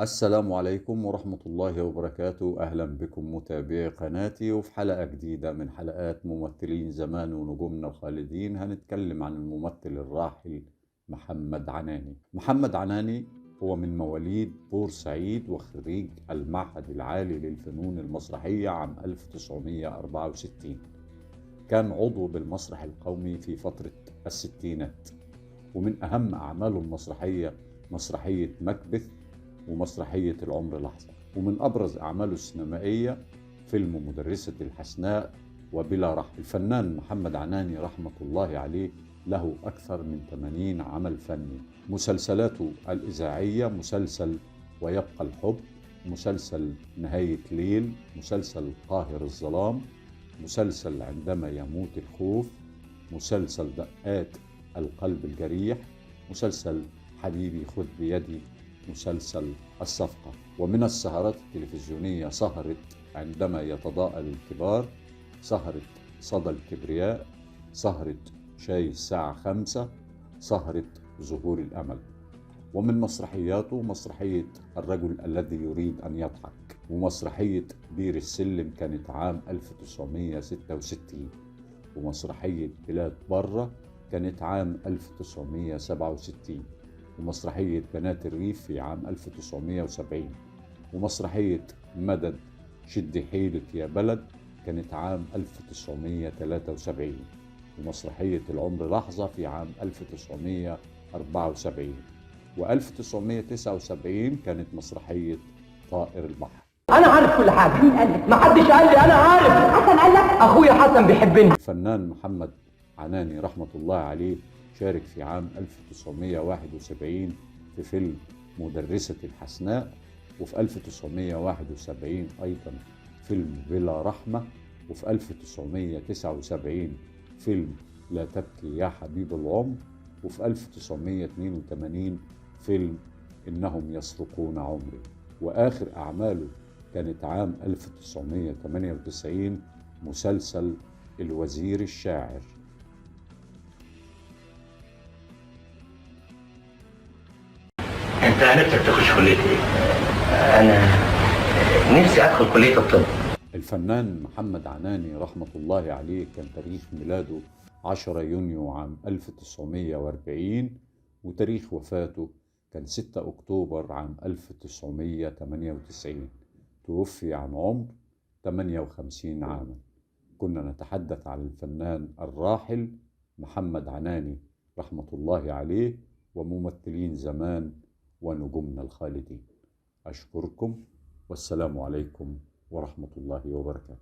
السلام عليكم ورحمة الله وبركاته. أهلا بكم متابعي قناتي، وفي حلقة جديدة من حلقات ممثلين زمان ونجومنا الخالدين. هنتكلم عن الممثل الراحل محمد عناني. محمد عناني هو من مواليد بورسعيد وخريج المعهد العالي للفنون المسرحية عام 1964. كان عضو بالمسرح القومي في فترة الستينات، ومن أهم أعماله المسرحية مسرحية مكبث ومسرحية العمر لحظة. ومن أبرز أعماله السينمائية فيلم مدرسة الحسناء وبلا رحم. الفنان محمد عناني رحمة الله عليه له أكثر من 80 عمل فني. مسلسلاته الإذاعية مسلسل ويبقى الحب، مسلسل نهاية ليل، مسلسل قاهر الظلام، مسلسل عندما يموت الخوف، مسلسل دقات القلب الجريح، مسلسل حبيبي خذ بيدي، مسلسل الصفقة. ومن السهرات التلفزيونية سهرة عندما يتضاءل الكبار، سهرة صدى الكبرياء، سهرة شاي الساعة 5، سهرة ظهور الأمل. ومن مسرحياته مسرحية الرجل الذي يريد أن يضحك، ومسرحية بير السلم كانت عام 1966، ومسرحية بلاد برة كانت عام 1967، ومسرحية بنات الريف في عام 1970، ومسرحية مدد شد حيلك يا بلد كانت عام 1973، ومسرحية العمر لحظة في عام 1974، و1979 كانت مسرحية طائر البحر. انا عارف كل حاجه. مين قال لك؟ ما حدش قال لي. انا عارف. حسن قال لك؟ اخويا حسن بيحبني. الفنان محمد عناني رحمة الله عليه شارك في عام 1971 في فيلم مدرسة الحسناء، وفي 1971 أيضا فيلم بلا رحمة، وفي 1979 فيلم لا تبكي يا حبيب العمر، وفي 1982 فيلم إنهم يسرقون عمري. وآخر أعماله كانت عام 1998 مسلسل الوزير الشاعر. انت نفسك تخش كلية ايه؟ انا نفسي ادخل كلية الطب. الفنان محمد عناني رحمة الله عليه كان تاريخ ميلاده 10 يونيو عام 1940، وتاريخ وفاته كان 6 أكتوبر عام 1998. توفي عن عمر 58 عاما. كنا نتحدث عن الفنان الراحل محمد عناني رحمة الله عليه وممثلين زمان ونجومنا الخالدين. أشكركم والسلام عليكم ورحمة الله وبركاته.